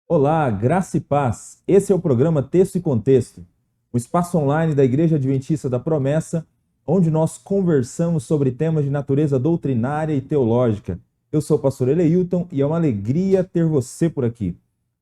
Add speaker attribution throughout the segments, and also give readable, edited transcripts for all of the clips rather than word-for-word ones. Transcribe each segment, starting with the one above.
Speaker 1: Olá, graça e paz. Esse é o programa Texto e Contexto, o espaço online da Igreja Adventista da Promessa, onde nós conversamos sobre temas de natureza doutrinária e teológica. Eu sou o pastor Eleilton e é uma alegria ter você por aqui.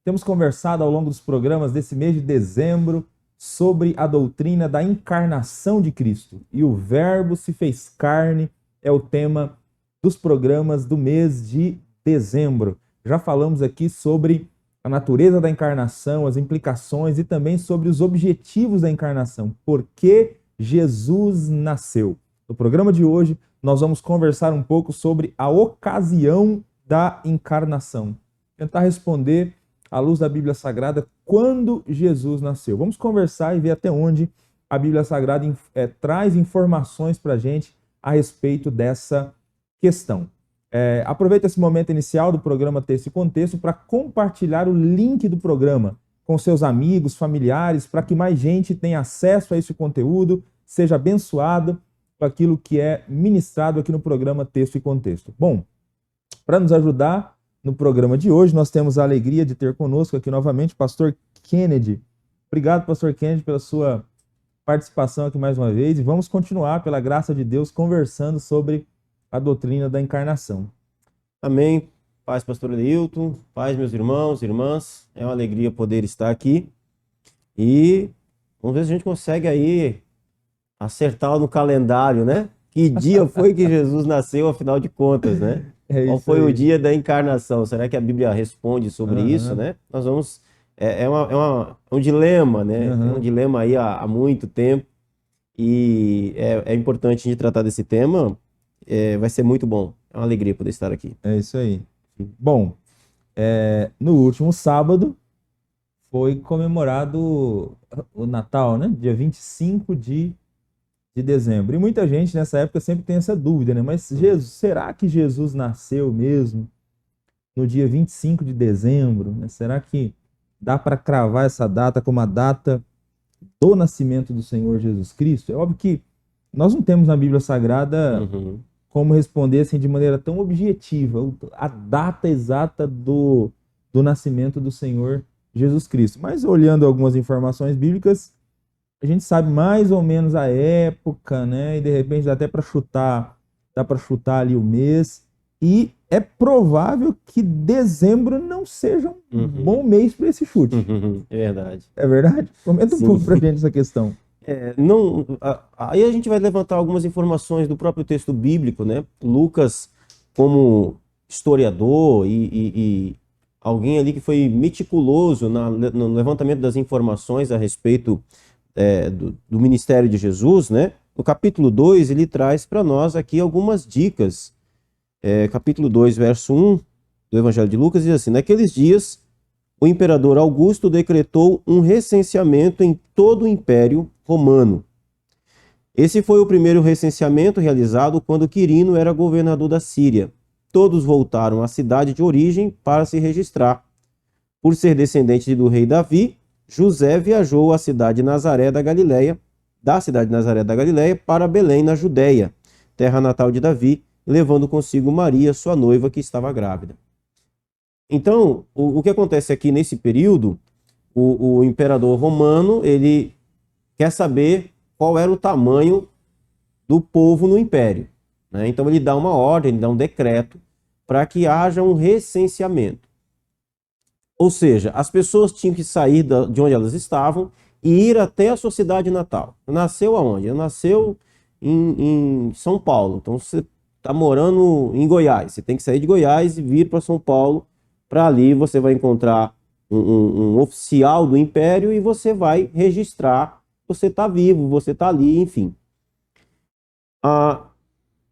Speaker 1: Temos conversado ao longo dos programas desse mês de dezembro sobre a doutrina da encarnação de Cristo. E o Verbo se fez carne é o tema dos programas do mês de dezembro. Já falamos aqui sobre a natureza da encarnação, as implicações e também sobre os objetivos da encarnação. Por que Jesus nasceu? No programa de hoje, nós vamos conversar um pouco sobre a ocasião da encarnação. Tentar responder, à luz da Bíblia Sagrada, quando Jesus nasceu. Vamos conversar e ver até onde a Bíblia Sagrada traz informações para a gente a respeito dessa questão. Aproveita esse momento inicial do programa Texto e Contexto para compartilhar o link do programa com seus amigos, familiares, para que mais gente tenha acesso a esse conteúdo, seja abençoado com aquilo que é ministrado aqui no programa Texto e Contexto. Bom, para nos ajudar no programa de hoje, nós temos a alegria de ter conosco aqui novamente o pastor Kennedy. Obrigado, pastor Kennedy, pela sua participação aqui mais uma vez e vamos continuar, pela graça de Deus, conversando sobre a doutrina da encarnação.
Speaker 2: Amém. Paz, pastor Eleilton, paz, meus irmãos, irmãs. É uma alegria poder estar aqui. E vamos ver se a gente consegue aí acertar no calendário, né? Que dia foi que Jesus nasceu, afinal de contas, né? Qual foi o dia da encarnação? Será que a Bíblia responde sobre isso, né? Nós vamos... É um dilema, né? É um dilema aí há muito tempo. E é importante a gente tratar desse tema. Vai ser muito bom. É uma alegria poder estar aqui.
Speaker 1: É isso aí. Bom, no último sábado foi comemorado o Natal, né? Dia 25 de dezembro. E muita gente nessa época sempre tem essa dúvida, né? Mas será que Jesus nasceu mesmo no dia 25 de dezembro? Né? Será que dá para cravar essa data como a data do nascimento do Senhor Jesus Cristo? É óbvio que nós não temos na Bíblia Sagrada como responder assim de maneira tão objetiva a data exata do nascimento do Senhor Jesus Cristo. Mas olhando algumas informações bíblicas, a gente sabe mais ou menos a época, né? E de repente dá para chutar ali o mês. E é provável que dezembro não seja um bom mês para esse chute.
Speaker 2: É verdade.
Speaker 1: É verdade? Comenta um pouco para a gente essa questão.
Speaker 2: Aí a gente vai levantar algumas informações do próprio texto bíblico, né? Lucas, como historiador e alguém ali que foi meticuloso no levantamento das informações a respeito do ministério de Jesus, né? No capítulo 2, ele traz para nós aqui algumas dicas. Capítulo 2, verso 1 do Evangelho de Lucas diz assim: naqueles dias, o imperador Augusto decretou um recenseamento em todo o Império Romano. Esse foi o primeiro recenseamento realizado quando Quirino era governador da Síria. Todos voltaram à cidade de origem para se registrar. Por ser descendente do rei Davi, José viajou à cidade de Nazaré da Galileia, para Belém, na Judéia, terra natal de Davi, levando consigo Maria, sua noiva, que estava grávida. Então, o que acontece aqui nesse período, o imperador romano, ele quer saber qual era o tamanho do povo no império, né? Então ele dá uma ordem, ele dá um decreto para que haja um recenseamento. Ou seja, as pessoas tinham que sair de onde elas estavam e ir até a sua cidade natal. Nasceu aonde? Nasceu em São Paulo. Então você está morando em Goiás. Você tem que sair de Goiás e vir para São Paulo. Para ali você vai encontrar um oficial do império e você vai registrar. Você está vivo, você está ali, enfim.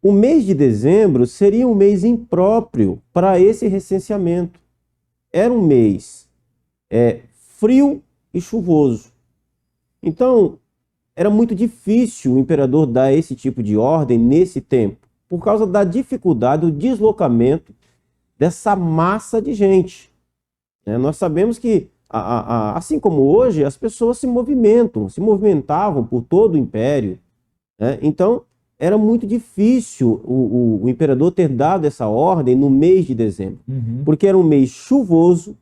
Speaker 2: O mês de dezembro seria um mês impróprio para esse recenseamento. Era um mês frio e chuvoso. Então, era muito difícil o imperador dar esse tipo de ordem nesse tempo, por causa da dificuldade do deslocamento dessa massa de gente. Nós sabemos que, assim como hoje, as pessoas se movimentavam por todo o império. Então, era muito difícil o imperador ter dado essa ordem no mês de dezembro, porque era um mês chuvoso,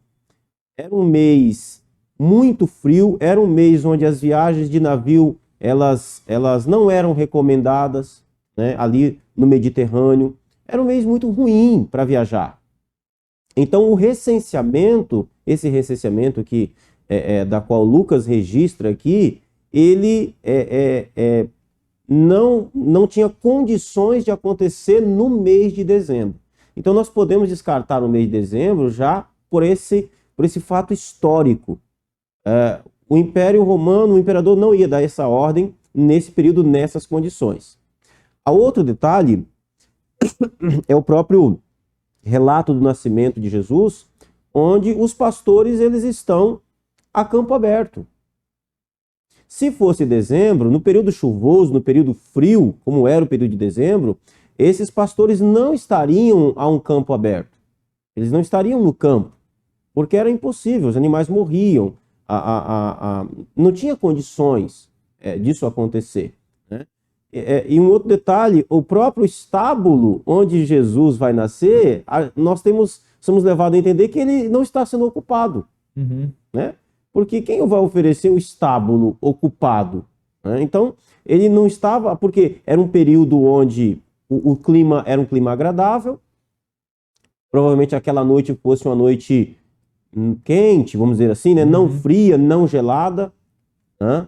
Speaker 2: Era um mês muito frio, era um mês onde as viagens de navio elas não eram recomendadas, né, ali no Mediterrâneo. Era um mês muito ruim para viajar. Então o recenseamento, esse recenseamento que da qual Lucas registra aqui, ele não tinha condições de acontecer no mês de dezembro. Então nós podemos descartar o mês de dezembro já por esse fato histórico. O Império Romano, o imperador não ia dar essa ordem nesse período, nessas condições. A outro detalhe é o próprio relato do nascimento de Jesus, onde os pastores eles estão a campo aberto. Se fosse dezembro, no período chuvoso, no período frio, como era o período de dezembro, esses pastores não estariam a um campo aberto. Eles não estariam no campo, porque era impossível, os animais morriam, não tinha condições disso acontecer, né? E um outro detalhe, o próprio estábulo onde Jesus vai nascer, nós somos levados a entender que ele não está sendo ocupado, né? Porque quem vai oferecer um estábulo ocupado, né? Então, ele não estava, porque era um período onde o clima era um clima agradável, provavelmente aquela noite fosse uma noite quente, vamos dizer assim, né? Não fria, não gelada, né?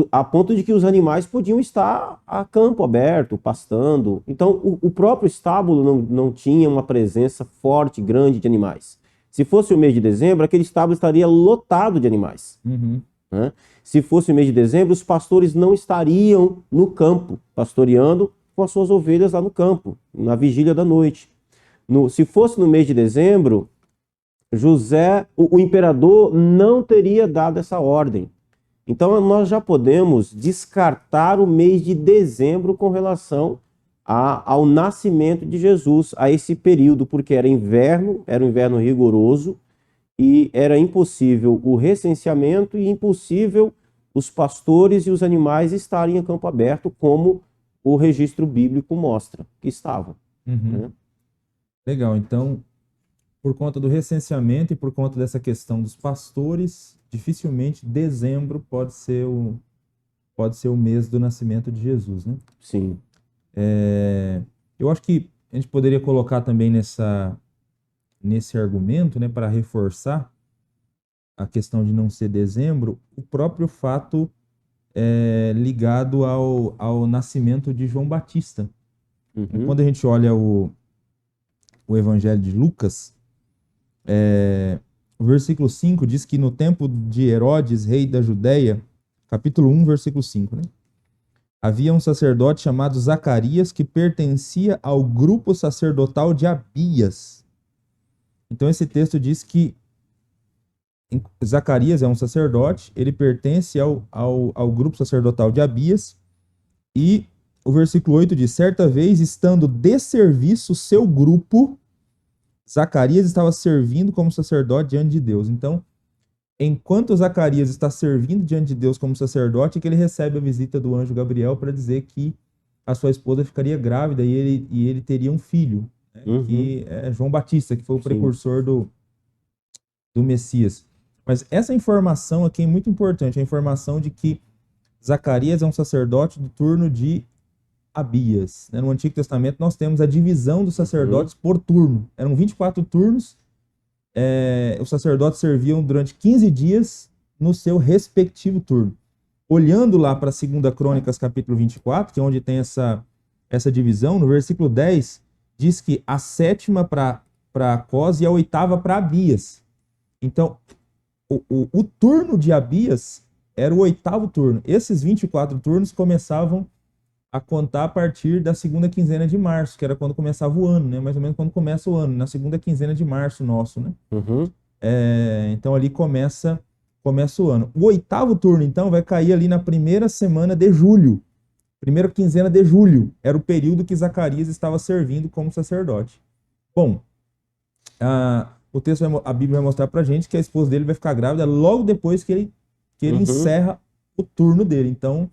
Speaker 2: A ponto de que os animais podiam estar a campo aberto, pastando. Então, o próprio estábulo não tinha uma presença forte, grande de animais. Se fosse o mês de dezembro, aquele estábulo estaria lotado de animais. Né? Se fosse o mês de dezembro, os pastores não estariam no campo, pastoreando com as suas ovelhas lá no campo, na vigília da noite. Se fosse no mês de dezembro, o imperador não teria dado essa ordem. Então, nós já podemos descartar o mês de dezembro com relação ao nascimento de Jesus, a esse período, porque era um inverno rigoroso, e era impossível o recenseamento e impossível os pastores e os animais estarem em campo aberto, como o registro bíblico mostra que estavam. Né?
Speaker 1: Legal, então, por conta do recenseamento e por conta dessa questão dos pastores, dificilmente dezembro pode ser o mês do nascimento de Jesus, né?
Speaker 2: Sim.
Speaker 1: Eu acho que a gente poderia colocar também nesse argumento, né, para reforçar a questão de não ser dezembro, o próprio fato ligado ao nascimento de João Batista. Quando a gente olha o Evangelho de Lucas, o versículo 5 diz que no tempo de Herodes, rei da Judéia, capítulo 1, versículo 5, né? Havia um sacerdote chamado Zacarias que pertencia ao grupo sacerdotal de Abias. Então esse texto diz que Zacarias é um sacerdote, ele pertence ao grupo sacerdotal de Abias, e o versículo 8 diz: certa vez, estando de serviço seu grupo, Zacarias estava servindo como sacerdote diante de Deus. Então, enquanto Zacarias está servindo diante de Deus como sacerdote, é que ele recebe a visita do anjo Gabriel para dizer que a sua esposa ficaria grávida e ele teria um filho, né? Que é João Batista, que foi o precursor do Messias. Mas essa informação aqui é muito importante, a informação de que Zacarias é um sacerdote do turno de Abias. No Antigo Testamento nós temos a divisão dos sacerdotes por turno. Eram 24 turnos. Os sacerdotes serviam durante 15 dias no seu respectivo turno. Olhando lá para 2 Crônicas, capítulo 24, que é onde tem essa divisão, no versículo 10, diz que a 7ª para Acós e a 8ª para Abias. Então, o turno de Abias era o 8º turno. Esses 24 turnos começavam a contar a partir da segunda quinzena de março, que era quando começava o ano, né? Mais ou menos quando começa o ano, na segunda quinzena de março nosso, né? Então ali começa o ano. O 8º turno, então, vai cair ali na primeira semana de julho. Primeira quinzena de julho. Era o período que Zacarias estava servindo como sacerdote. Bom, a Bíblia vai mostrar pra gente que a esposa dele vai ficar grávida logo depois que ele encerra o turno dele. Então,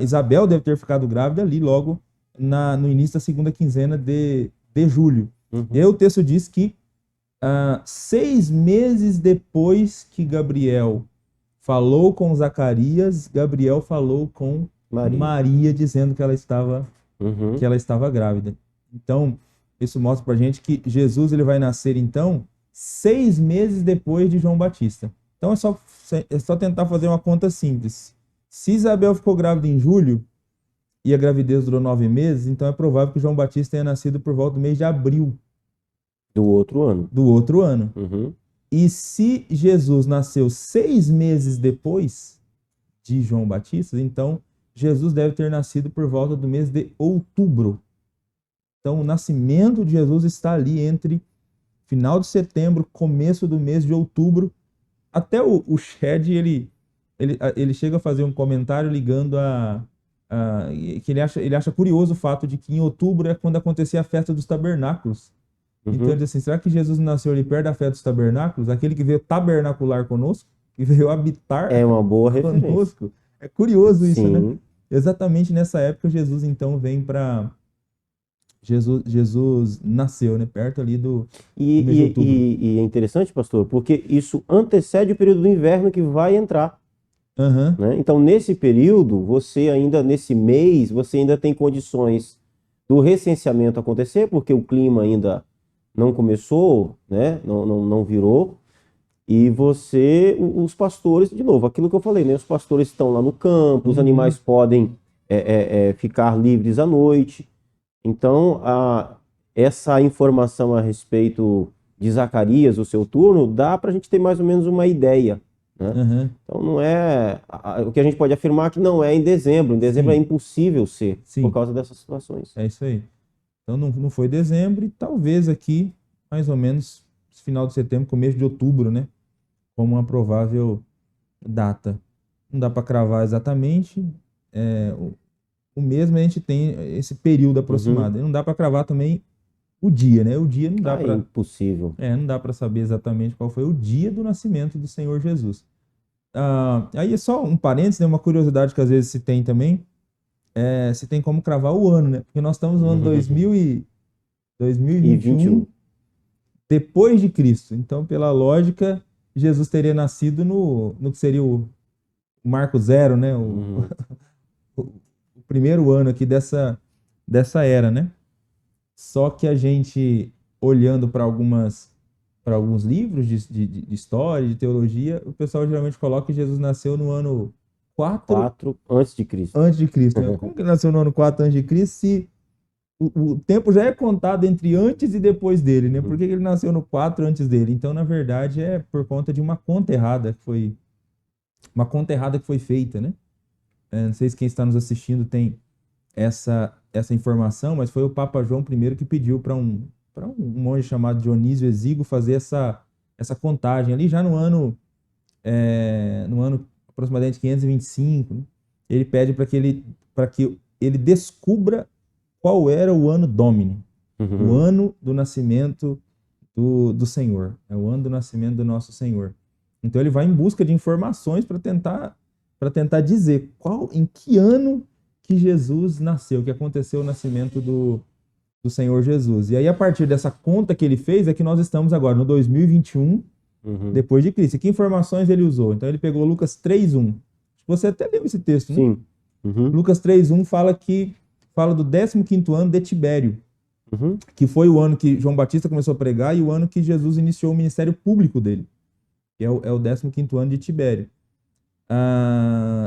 Speaker 1: Isabel deve ter ficado grávida ali logo no início da segunda quinzena de julho. E aí o texto diz que 6 meses depois que Gabriel falou com Zacarias, Gabriel falou com Maria dizendo que ela estava grávida. Então, isso mostra pra gente que Jesus ele vai nascer, então, 6 meses depois de João Batista. Então, é só tentar fazer uma conta simples. Se Isabel ficou grávida em julho e a gravidez durou 9 meses, então é provável que João Batista tenha nascido por volta do mês de abril.
Speaker 2: Do outro ano.
Speaker 1: E se Jesus nasceu 6 meses depois de João Batista, então Jesus deve ter nascido por volta do mês de outubro. Então o nascimento de Jesus está ali entre final de setembro, começo do mês de outubro. Até o Shed, ele chega a fazer um comentário ligando que ele acha curioso o fato de que em outubro é quando acontecia a festa dos tabernáculos. Então ele diz assim, será que Jesus nasceu ali perto da festa dos tabernáculos? Aquele que veio tabernacular conosco? Que veio habitar
Speaker 2: É uma boa
Speaker 1: conosco? É curioso isso,
Speaker 2: Sim.
Speaker 1: né? Exatamente nessa época Jesus então vem para... Jesus nasceu, né? Perto ali do mês de outubro.
Speaker 2: E é interessante, pastor, porque isso antecede o período do inverno que vai entrar. Né? Então, nesse período, nesse mês, você ainda tem condições do recenseamento acontecer, porque o clima ainda não começou, né? Não virou. E os pastores, de novo, aquilo que eu falei, né? Os pastores estão lá no campo, os animais podem ficar livres à noite. Então, essa informação a respeito de Zacarias, o seu turno, dá para a gente ter mais ou menos uma ideia. Né? Então, não é... O que a gente pode afirmar que não é em dezembro. Em dezembro é impossível ser, por causa dessas situações.
Speaker 1: É isso aí. Então, não foi dezembro e talvez aqui, mais ou menos, final de setembro, começo de outubro, né? Como uma provável data. Não dá para cravar exatamente. O mesmo a gente tem esse período aproximado. Não dá para cravar também o dia, né? O dia não dá para...
Speaker 2: É impossível.
Speaker 1: Não dá para saber exatamente qual foi o dia do nascimento do Senhor Jesus. Aí é só um parênteses, né? Uma curiosidade que às vezes se tem também, se tem como cravar o ano, né? Porque nós estamos no ano 2021 depois de Cristo. Então, pela lógica, Jesus teria nascido no que seria o Marco Zero, né? O primeiro ano aqui dessa era, né? Só que a gente, olhando para alguns livros de história, de teologia, o pessoal geralmente coloca que Jesus nasceu no ano 4
Speaker 2: antes de Cristo.
Speaker 1: Né? Como que ele nasceu no ano 4 antes de Cristo se o tempo já é contado entre antes e depois dele, né? Por que ele nasceu no 4 antes dele? Então, na verdade, é por conta de uma conta errada que foi feita, né? Não sei se quem está nos assistindo tem essa informação, mas foi o Papa João I que pediu para um monge chamado Dionísio Exíguo fazer essa contagem ali já no ano aproximadamente 525, né? Ele pede para que ele descubra qual era o ano Domini, o ano do nascimento do Senhor, é o ano do nascimento do nosso Senhor. Então ele vai em busca de informações para tentar dizer em que ano que Jesus nasceu, que aconteceu o nascimento do Senhor Jesus. E aí, a partir dessa conta que ele fez, é que nós estamos agora no 2021, depois de Cristo. E que informações ele usou? Então, ele pegou Lucas 3:1. Você até leu esse texto, né?
Speaker 2: Sim.
Speaker 1: Lucas 3:1 fala do 15º ano de Tibério, que foi o ano que João Batista começou a pregar e o ano que Jesus iniciou o ministério público dele, que é o 15º ano de Tibério.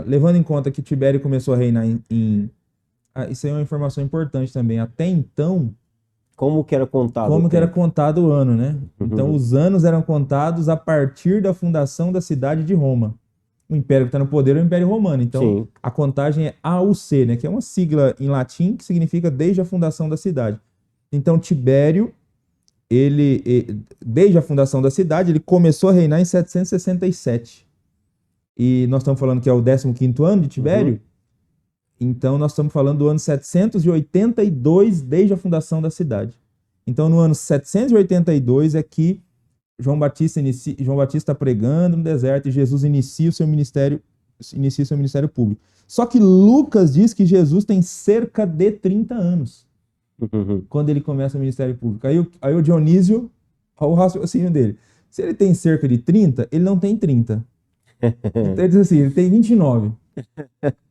Speaker 1: Levando em conta que Tibério começou a reinar isso aí é uma informação importante também. Até então,
Speaker 2: como que era contado
Speaker 1: o ano, né? Então, os anos eram contados a partir da fundação da cidade de Roma. O império que está no poder é o Império Romano. Então, a contagem é AUC, né? Que é uma sigla em latim que significa desde a fundação da cidade. Então, Tibério, desde a fundação da cidade, ele começou a reinar em 767. E nós estamos falando que é o 15º ano de Tibério. Então, nós estamos falando do ano 782 desde a fundação da cidade. Então, no ano 782 é que João Batista está pregando no deserto e Jesus inicia o seu ministério público. Só que Lucas diz que Jesus tem cerca de 30 anos quando ele começa o ministério público. Aí o Dionísio Olha o raciocínio dele. Se ele tem cerca de 30, ele não tem 30. Então ele diz assim, ele tem 29.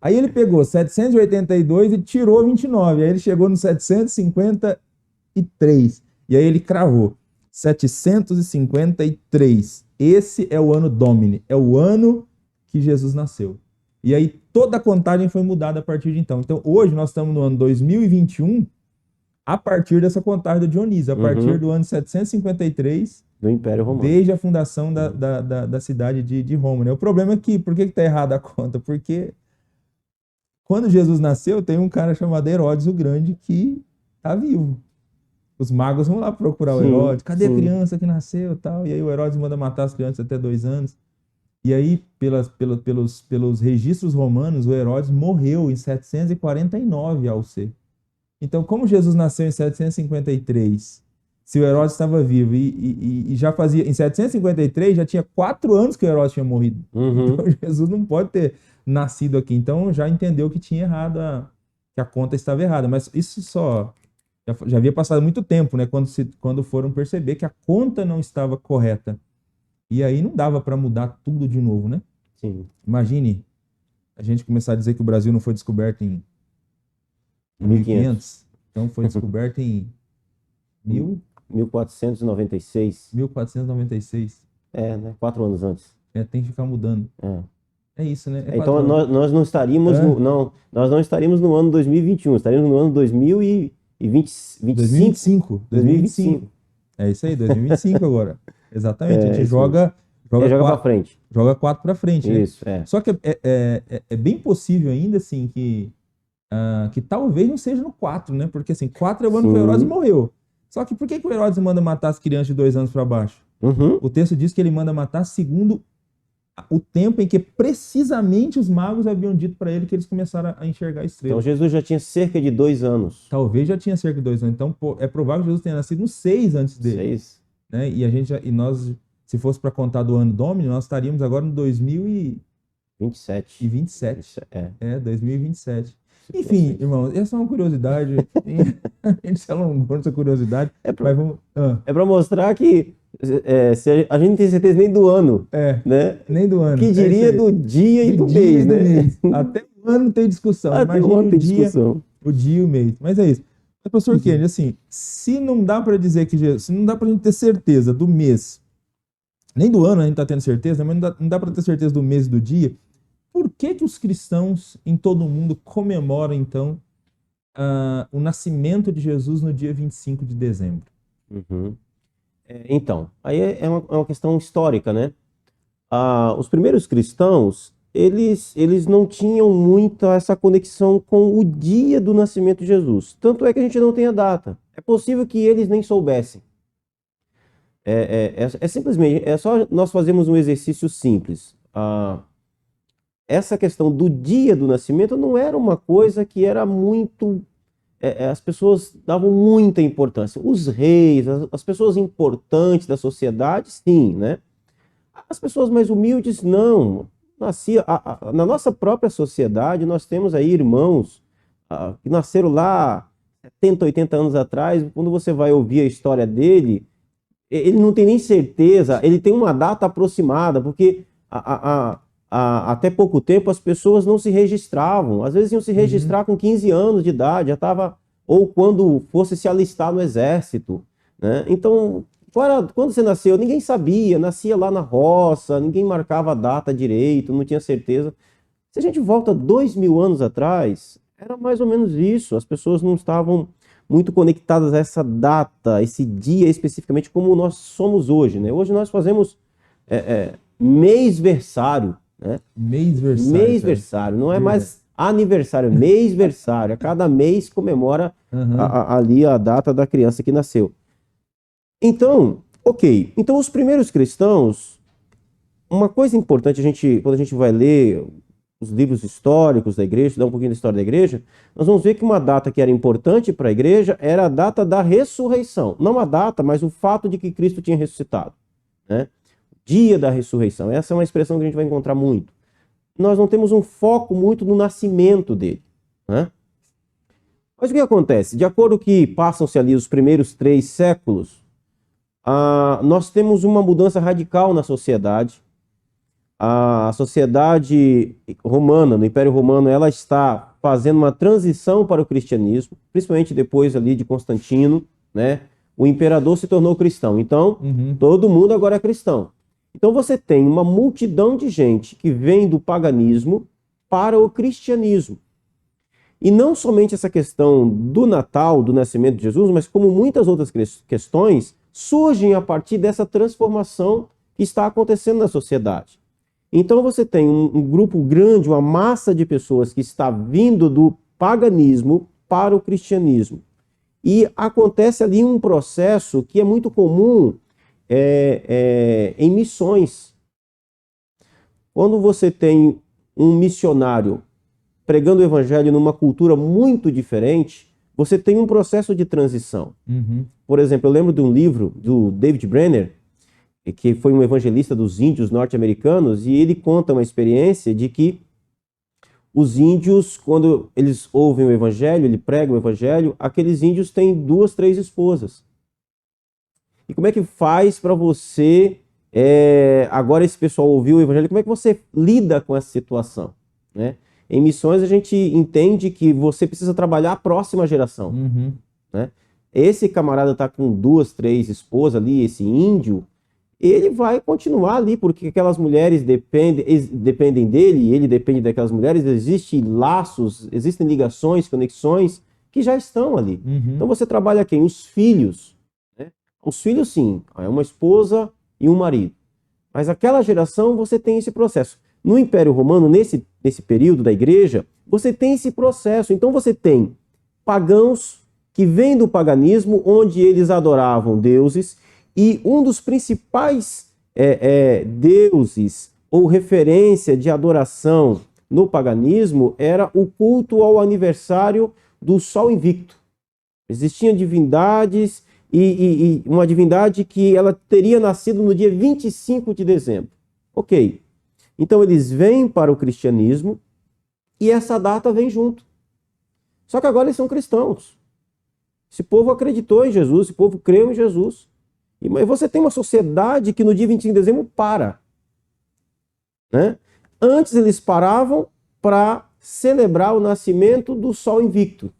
Speaker 1: Aí ele pegou 782 e tirou 29. Aí ele chegou no 753. E aí ele cravou 753. Esse é o ano Domini. É o ano que Jesus nasceu. E aí toda a contagem foi mudada a partir de então. Então hoje nós estamos no ano 2021 a partir dessa contagem do Dionísio. A partir do ano 753
Speaker 2: do Império Romano.
Speaker 1: Desde a fundação da cidade de Roma. Né? O problema é que, por que está errada a conta? Porque quando Jesus nasceu, tem um cara chamado Herodes o Grande que está vivo. Os magos vão lá procurar o Herodes. Cadê a criança que nasceu? Tal? E aí o Herodes manda matar as crianças até 2 anos. E aí, pelos registros romanos, o Herodes morreu em 749 A.C. Então, como Jesus nasceu em 753, se o Herodes estava vivo e já fazia, em 753, já tinha 4 anos que o Herodes tinha morrido. Então, Jesus não pode ter nascido aqui. Então, já entendeu que tinha errado, que a conta estava errada. Mas isso já havia passado muito tempo, né? Quando foram perceber que a conta não estava correta. E aí não dava para mudar tudo de novo, né?
Speaker 2: Sim.
Speaker 1: Imagine a gente começar a dizer que o Brasil não foi descoberto em 1500. Então foi descoberto em
Speaker 2: 1496.
Speaker 1: 1496.
Speaker 2: Né? 4 anos antes.
Speaker 1: Tem que ficar mudando. É isso, né?
Speaker 2: Então nós não estaríamos nós não estaríamos no ano 2021, estaríamos no ano 2025.
Speaker 1: É isso aí, 2025 agora. Exatamente. A gente joga
Speaker 2: para frente.
Speaker 1: Joga 4 para frente.
Speaker 2: Isso,
Speaker 1: né? Só que é bem possível ainda, assim, que talvez não seja no 4, né? Porque, assim, 4 é o ano que o Herodes morreu. Só que por que o Herodes manda matar as crianças de 2 anos para baixo? O texto diz que ele manda matar segundo o tempo em que precisamente os magos haviam dito para ele que eles começaram a enxergar estrelas.
Speaker 2: Então Jesus já tinha cerca de 2 anos.
Speaker 1: Talvez já tinha cerca de 2 anos. Então é provável que Jesus tenha nascido nos 6 antes dele.
Speaker 2: 6.
Speaker 1: Né? E nós, se fosse para contar do ano Domini, nós estaríamos agora no 2027. 2027. Enfim, irmão, essa é uma curiosidade. A gente se alongou nessa curiosidade.
Speaker 2: É para mostrar que a gente não tem certeza nem do ano. Né?
Speaker 1: Nem do ano.
Speaker 2: Que diria do dia e do mês, né?
Speaker 1: Até o ano tem discussão.
Speaker 2: Imagina o dia
Speaker 1: e o mês. Mas é isso. Mas, pastor Kennedy, assim, se não dá para dizer se não dá para a gente ter certeza do mês, nem do ano a gente está tendo certeza, mas não dá para ter certeza do mês e do dia, por que os cristãos em todo o mundo comemoram, então, o nascimento de Jesus no dia 25 de dezembro?
Speaker 2: Então, aí é uma questão histórica, né? Os primeiros cristãos, eles não tinham muita essa conexão com o dia do nascimento de Jesus. Tanto é que a gente não tem a data. É possível que eles nem soubessem. Simplesmente, é só nós fazermos um exercício simples. Essa questão do dia do nascimento não era uma coisa que era muito... as pessoas davam muita importância. Os reis, as pessoas importantes da sociedade, sim, né? As pessoas mais humildes, não. Na nossa própria sociedade, nós temos aí irmãos que nasceram lá 70, 80 anos atrás. Quando você vai ouvir a história dele, ele não tem nem certeza, ele tem uma data aproximada, porque até pouco tempo as pessoas não se registravam. Às vezes iam se registrar com 15 anos de idade, já estava, ou quando fosse se alistar no exército, né? Então, quando você nasceu, ninguém sabia, nascia lá na roça, ninguém marcava a data direito, não tinha certeza. Se a gente volta 2000 anos atrás, era mais ou menos isso. As pessoas não estavam muito conectadas a essa data, esse dia especificamente, como nós somos hoje, né? Hoje nós fazemos mêsversário, né? Mêsversário, não é mais aniversário, mêsversário. A cada mês comemora ali a data da criança que nasceu. Então, ok. Então, os primeiros cristãos, uma coisa importante, quando a gente vai ler os livros históricos da igreja, estudar um pouquinho da história da igreja, nós vamos ver que uma data que era importante para a igreja era a data da ressurreição. Não a data, mas o fato de que Cristo tinha ressuscitado, né? Dia da ressurreição. Essa é uma expressão que a gente vai encontrar muito. Nós não temos um foco muito no nascimento dele, né? Mas o que acontece? De acordo que passam-se ali os primeiros 3 séculos, Nós temos uma mudança radical na sociedade. A sociedade romana, no Império Romano, ela está fazendo uma transição para o cristianismo, principalmente depois ali de Constantino, né? O imperador se tornou cristão, então todo mundo agora é cristão. Então você tem uma multidão de gente que vem do paganismo para o cristianismo. E não somente essa questão do Natal, do nascimento de Jesus, mas como muitas outras questões surgem a partir dessa transformação que está acontecendo na sociedade. Então você tem um grupo grande, uma massa de pessoas que está vindo do paganismo para o cristianismo. E acontece ali um processo que é muito comum em missões. Quando você tem um missionário pregando o evangelho numa cultura muito diferente, você tem um processo de transição. Por exemplo, eu lembro de um livro do David Brenner, que foi um evangelista dos índios norte-americanos, e ele conta uma experiência de que os índios, quando eles ouvem o evangelho, ele prega o evangelho, aqueles índios têm 2, 3 esposas. E como é que faz para você, agora esse pessoal ouviu o evangelho, como é que você lida com essa situação, né? Em missões a gente entende que você precisa trabalhar a próxima geração, né? Esse camarada está com 2, 3 esposas ali, esse índio, ele vai continuar ali, porque aquelas mulheres dependem dele, e ele depende daquelas mulheres, existem laços, existem ligações, conexões que já estão ali. Então você trabalha quem? Os filhos, né? Os filhos sim, é uma esposa e um marido. Mas aquela geração você tem esse processo. No Império Romano, nesse período da igreja, você tem esse processo. Então você tem pagãos que vêm do paganismo, onde eles adoravam deuses, e um dos principais deuses ou referência de adoração no paganismo era o culto ao aniversário do Sol Invicto. Existiam divindades e uma divindade que ela teria nascido no dia 25 de dezembro. Ok. Então eles vêm para o cristianismo e essa data vem junto. Só que agora eles são cristãos. Esse povo acreditou em Jesus, esse povo creu em Jesus. E você tem uma sociedade que no dia 25 de dezembro para, né? Antes eles paravam para celebrar o nascimento do Sol Invicto.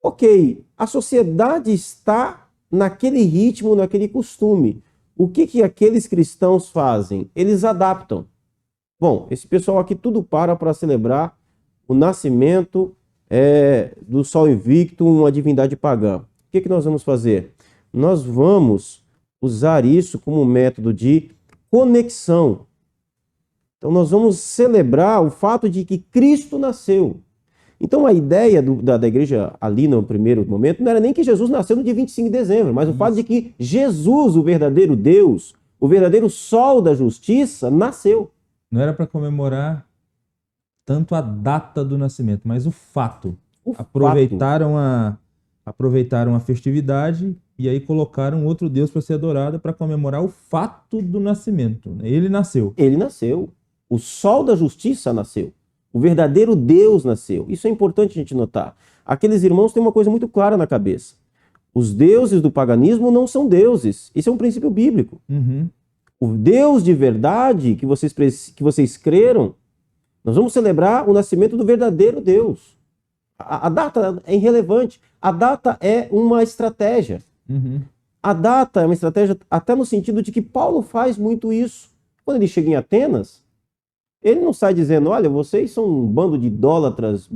Speaker 2: Ok, a sociedade está naquele ritmo, naquele costume. O que aqueles cristãos fazem? Eles adaptam. Bom, esse pessoal aqui tudo para celebrar o nascimento do Sol Invicto, uma divindade pagã. O que nós vamos fazer? Nós vamos usar isso como método de conexão. Então nós vamos celebrar o fato de que Cristo nasceu. Então a ideia da igreja ali no primeiro momento não era nem que Jesus nasceu no dia 25 de dezembro, mas o fato de que Jesus, o verdadeiro Deus, o verdadeiro sol da justiça, nasceu.
Speaker 1: Não era para comemorar tanto a data do nascimento, mas o fato. Aproveitaram a festividade e aí colocaram outro Deus para ser adorado para comemorar o fato do nascimento. Ele nasceu.
Speaker 2: Ele nasceu. O sol da justiça nasceu. O verdadeiro Deus nasceu. Isso é importante a gente notar. Aqueles irmãos têm uma coisa muito clara na cabeça. Os deuses do paganismo não são deuses. Isso é um princípio bíblico. O Deus de verdade que vocês creram, nós vamos celebrar o nascimento do verdadeiro Deus. A data é irrelevante. A data é uma estratégia. A data é uma estratégia até no sentido de que Paulo faz muito isso. Quando ele chega em Atenas, ele não sai dizendo, olha, vocês são um bando de idólatras.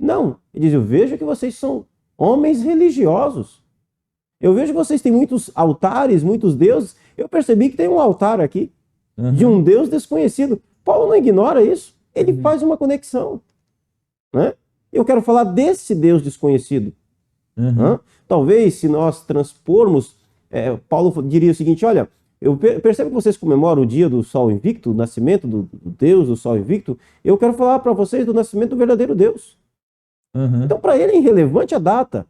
Speaker 2: Não, ele diz, eu vejo que vocês são homens religiosos. Eu vejo que vocês têm muitos altares, muitos deuses. Eu percebi que tem um altar aqui de um Deus desconhecido. Paulo não ignora isso. Ele faz uma conexão, né? Eu quero falar desse Deus desconhecido. Talvez, se nós transpormos, Paulo diria o seguinte, olha, eu percebo que vocês comemoram o dia do Sol Invicto, o nascimento do Deus do Sol Invicto. Eu quero falar para vocês do nascimento do verdadeiro Deus. Então, para ele é irrelevante a data.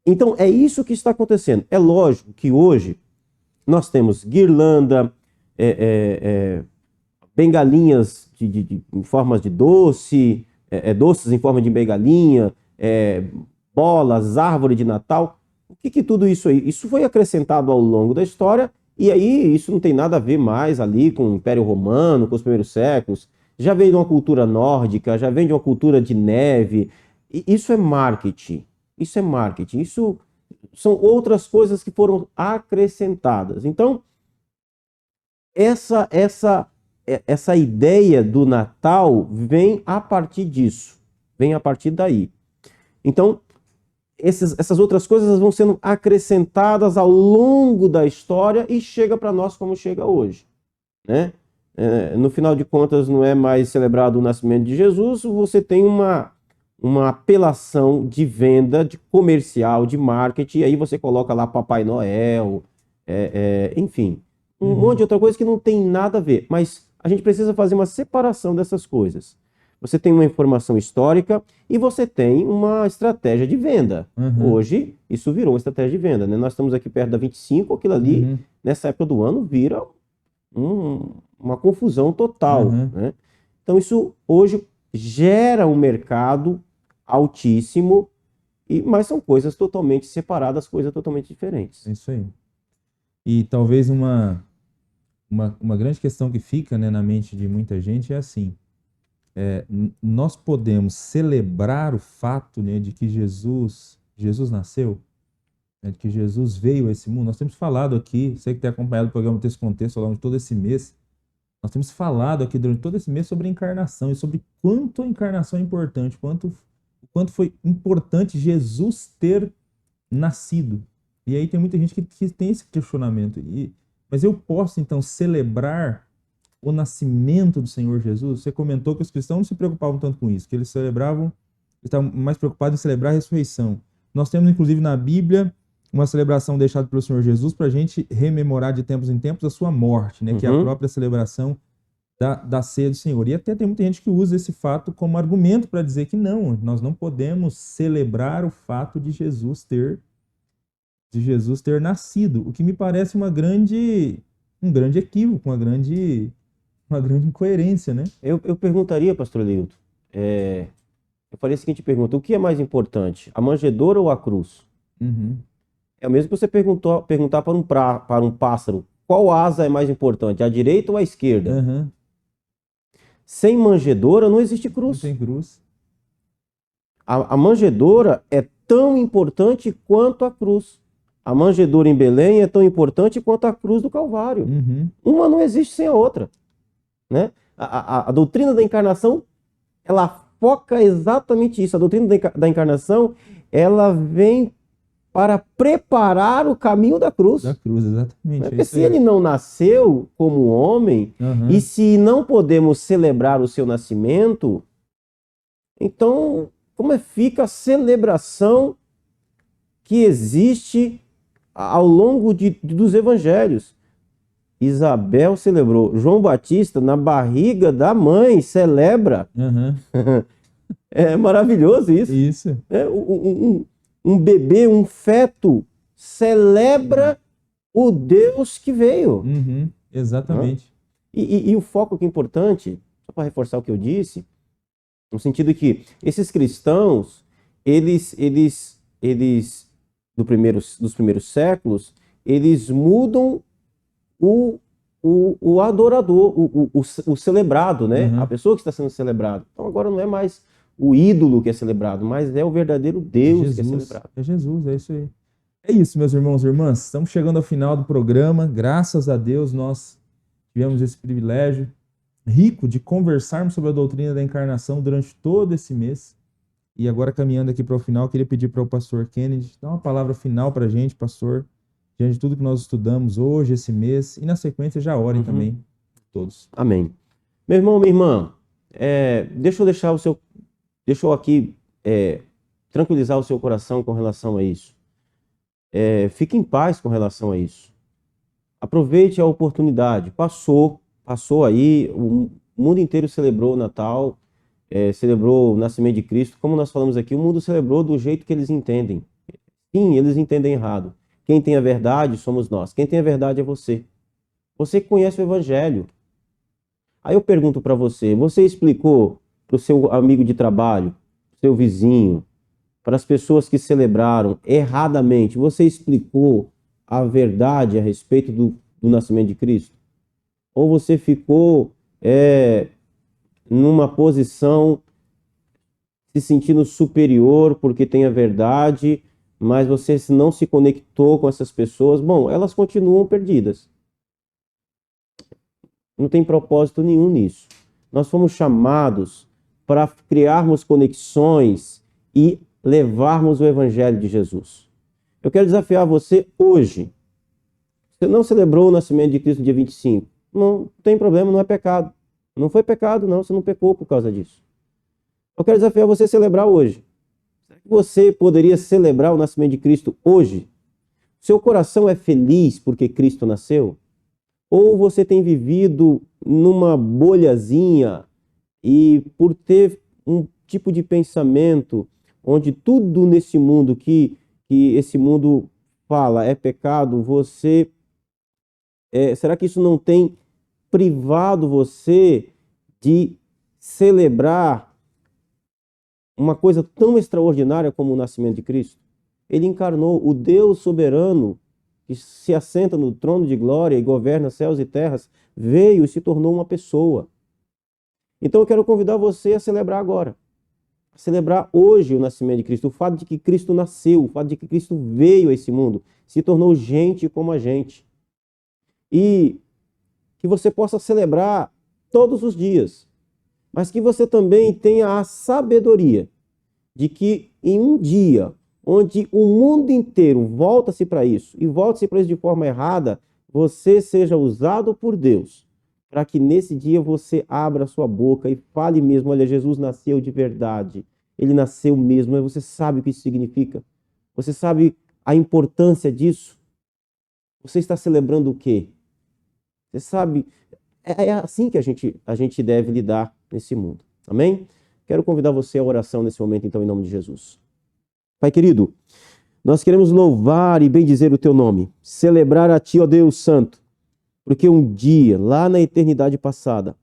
Speaker 2: Então, é isso que está acontecendo. É lógico que hoje nós temos guirlanda, bengalinhas em formas de doce, doces em forma de bengalinha, bolas, árvore de Natal. O que tudo isso aí? Isso foi acrescentado ao longo da história, e aí isso não tem nada a ver mais ali com o Império Romano, com os primeiros séculos. Já vem de uma cultura nórdica, já vem de uma cultura de neve. E isso é marketing. Isso é marketing. Isso são outras coisas que foram acrescentadas. Então, essa ideia do Natal vem a partir disso. Vem a partir daí. Então, essas outras coisas vão sendo acrescentadas ao longo da história e chega para nós como chega hoje, né? No final de contas, não é mais celebrado o nascimento de Jesus, você tem uma apelação de venda, de comercial, de marketing, e aí você coloca lá Papai Noel, enfim, um monte de outra coisa que não tem nada a ver. Mas a gente precisa fazer uma separação dessas coisas. Você tem uma informação histórica e você tem uma estratégia de venda. Hoje, isso virou uma estratégia de venda, né? Nós estamos aqui perto da 25, aquilo ali, nessa época do ano, vira uma confusão total, né? Então, isso hoje gera um mercado altíssimo, mas são coisas totalmente separadas, coisas totalmente diferentes.
Speaker 1: É isso aí. E talvez uma grande questão que fica, né, na mente de muita gente é assim: nós podemos celebrar o fato, né, de que Jesus nasceu, né, de que Jesus veio a esse mundo. Nós temos falado aqui, você que tem acompanhado o programa Texto Contexto ao longo de todo esse mês, nós temos falado aqui durante todo esse mês sobre a encarnação e sobre quanto a encarnação é importante, quanto foi importante Jesus ter nascido. E aí tem muita gente que tem esse questionamento. Mas eu posso, então, celebrar o nascimento do Senhor Jesus? Você comentou que os cristãos não se preocupavam tanto com isso, que eles estavam mais preocupados em celebrar a ressurreição. Nós temos, inclusive, na Bíblia, uma celebração deixada pelo Senhor Jesus para a gente rememorar de tempos em tempos a sua morte, né? Que é a própria celebração da ceia do Senhor. E até tem muita gente que usa esse fato como argumento para dizer que não, nós não podemos celebrar o fato de Jesus ter nascido, o que me parece um grande equívoco, uma grande incoerência, né?
Speaker 2: Eu perguntaria, pastor Leilton, eu faria a seguinte pergunta: o que é mais importante, a manjedoura ou a cruz? É o mesmo que você perguntar para um pássaro, qual asa é mais importante, a direita ou a esquerda? Sem manjedoura não existe cruz.
Speaker 1: Não tem cruz.
Speaker 2: A manjedoura é tão importante quanto a cruz. A manjedoura em Belém é tão importante quanto a cruz do Calvário. Uma não existe sem a outra, né? A doutrina da encarnação, ela foca exatamente isso. A doutrina da encarnação, ela vem para preparar o caminho da cruz.
Speaker 1: Da cruz, exatamente.
Speaker 2: Porque se ele não nasceu como homem, e se não podemos celebrar o seu nascimento, então como fica a celebração que existe ao longo dos evangelhos? Isabel celebrou, João Batista na barriga da mãe celebra. É maravilhoso isso.
Speaker 1: Isso.
Speaker 2: Um bebê, um feto, celebra o Deus que veio.
Speaker 1: Exatamente.
Speaker 2: E o foco que é importante, só para reforçar o que eu disse, no sentido que esses cristãos, eles dos primeiros séculos, eles mudam o adorador, o celebrado, né? A pessoa que está sendo celebrada. Então agora não é mais o ídolo que é celebrado, mas é o verdadeiro Deus que é celebrado.
Speaker 1: É Jesus, é isso aí. É isso, meus irmãos e irmãs. Estamos chegando ao final do programa. Graças a Deus nós tivemos esse privilégio rico de conversarmos sobre a doutrina da encarnação durante todo esse mês. E agora, caminhando aqui para o final, queria pedir para o pastor Kennedy dar uma palavra final para a gente, pastor, diante de tudo que nós estudamos hoje, esse mês, e na sequência já orem também todos.
Speaker 2: Amém. Meu irmão, minha irmã, deixa eu aqui tranquilizar o seu coração com relação a isso. Fique em paz com relação a isso. Aproveite a oportunidade. Passou aí, o mundo inteiro celebrou o Natal, celebrou o nascimento de Cristo. Como nós falamos aqui, o mundo celebrou do jeito que eles entendem. Sim, eles entendem errado. Quem tem a verdade somos nós. Quem tem a verdade é você. Você que conhece o Evangelho. Aí eu pergunto para você, você explicou para o seu amigo de trabalho, seu vizinho, para as pessoas que celebraram erradamente, você explicou a verdade a respeito do nascimento de Cristo? Ou você ficou numa posição se sentindo superior porque tem a verdade, mas você não se conectou com essas pessoas? Bom, elas continuam perdidas. Não tem propósito nenhum nisso. Nós fomos chamados para criarmos conexões e levarmos o Evangelho de Jesus. Eu quero desafiar você hoje. Você não celebrou o nascimento de Cristo dia 25? Não tem problema, não é pecado. Não foi pecado, não, você não pecou por causa disso. Eu quero desafiar você a celebrar hoje. Será que você poderia celebrar o nascimento de Cristo hoje? Seu coração é feliz porque Cristo nasceu? Ou você tem vivido numa bolhazinha e por ter um tipo de pensamento onde tudo nesse mundo que esse mundo fala é pecado, será que isso não tem privado você de celebrar uma coisa tão extraordinária como o nascimento de Cristo? Ele encarnou o Deus soberano que se assenta no trono de glória e governa céus e terras, veio e se tornou uma pessoa. Então eu quero convidar você a celebrar agora. A celebrar hoje o nascimento de Cristo, o fato de que Cristo nasceu, o fato de que Cristo veio a esse mundo, se tornou gente como a gente. E que você possa celebrar todos os dias, mas que você também tenha a sabedoria de que em um dia onde o mundo inteiro volta-se para isso, e volta-se para isso de forma errada, você seja usado por Deus, para que nesse dia você abra a sua boca e fale mesmo, olha, Jesus nasceu de verdade, ele nasceu mesmo, mas você sabe o que isso significa? Você sabe a importância disso? Você está celebrando o quê? Você sabe, é assim que a gente deve lidar nesse mundo, amém? Quero convidar você à oração nesse momento, então, em nome de Jesus. Pai querido, nós queremos louvar e bendizer o teu nome, celebrar a ti, ó Deus Santo, porque um dia, lá na eternidade passada,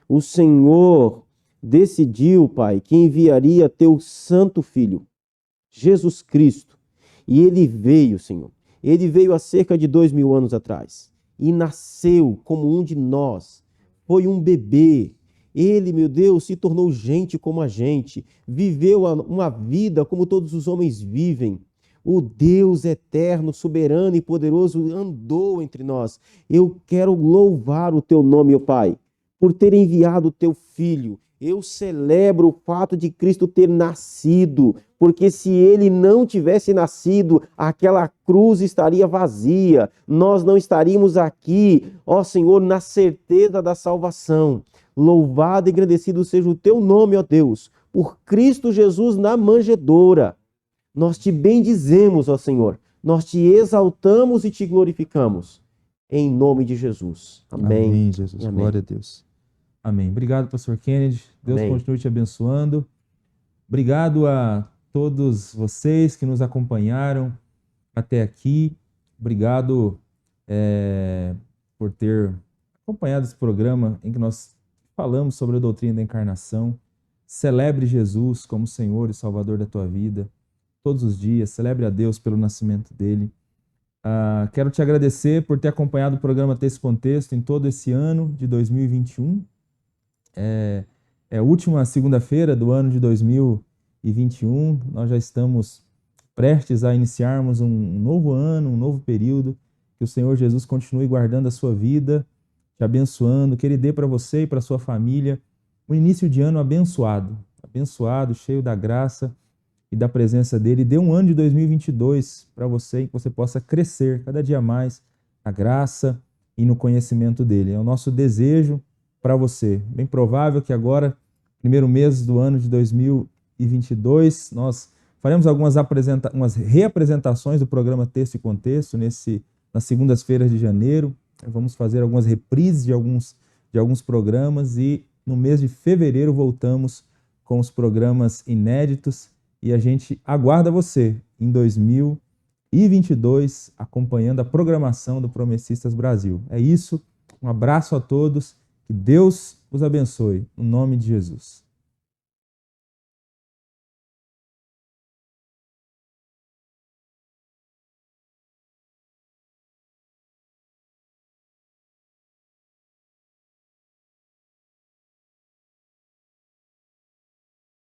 Speaker 2: o Senhor decidiu, Pai, que enviaria teu santo Filho, Jesus Cristo, e ele veio, Senhor. Ele veio há cerca de 2000 anos atrás e nasceu como um de nós, foi um bebê. Ele, meu Deus, se tornou gente como a gente, viveu uma vida como todos os homens vivem. O Deus eterno, soberano e poderoso andou entre nós. Eu quero louvar o teu nome, ó Pai, por ter enviado o teu Filho. Eu celebro o fato de Cristo ter nascido, porque se ele não tivesse nascido, aquela cruz estaria vazia. Nós não estaríamos aqui, ó Senhor, na certeza da salvação. Louvado e agradecido seja o teu nome, ó Deus, por Cristo Jesus na manjedoura. Nós te bendizemos, ó Senhor. Nós te exaltamos e te glorificamos. Em nome de Jesus. Amém.
Speaker 1: Amém, Jesus.
Speaker 2: Amém.
Speaker 1: Glória a Deus. Amém. Obrigado, pastor Kennedy. Deus
Speaker 2: Amém.
Speaker 1: continue te abençoando. Obrigado a todos vocês que nos acompanharam até aqui. Obrigado por ter acompanhado esse programa em que nós falamos sobre a doutrina da encarnação. Celebre Jesus como Senhor e Salvador da tua vida todos os dias. Celebre a Deus pelo nascimento dele. Quero te agradecer por ter acompanhado o programa Texto e Contexto em todo esse ano de 2021. É a última segunda-feira do ano de 2021. Nós já estamos prestes a iniciarmos um novo ano, um novo período. Que o Senhor Jesus continue guardando a sua vida, te abençoando, que Ele dê para você e para sua família um início de ano abençoado, cheio da graça e da presença dEle. Dê um ano de 2022 para você, em que você possa crescer cada dia mais na graça e no conhecimento dEle. É o nosso desejo para você. Bem provável que agora, primeiro mês do ano de 2022, nós faremos algumas reapresentações do programa Texto e Contexto nas segundas-feiras de janeiro. Vamos fazer algumas reprises de alguns programas e no mês de fevereiro voltamos com os programas inéditos e a gente aguarda você em 2022 acompanhando a programação do Promessistas Brasil. É isso, um abraço a todos, que Deus os abençoe, no nome de Jesus.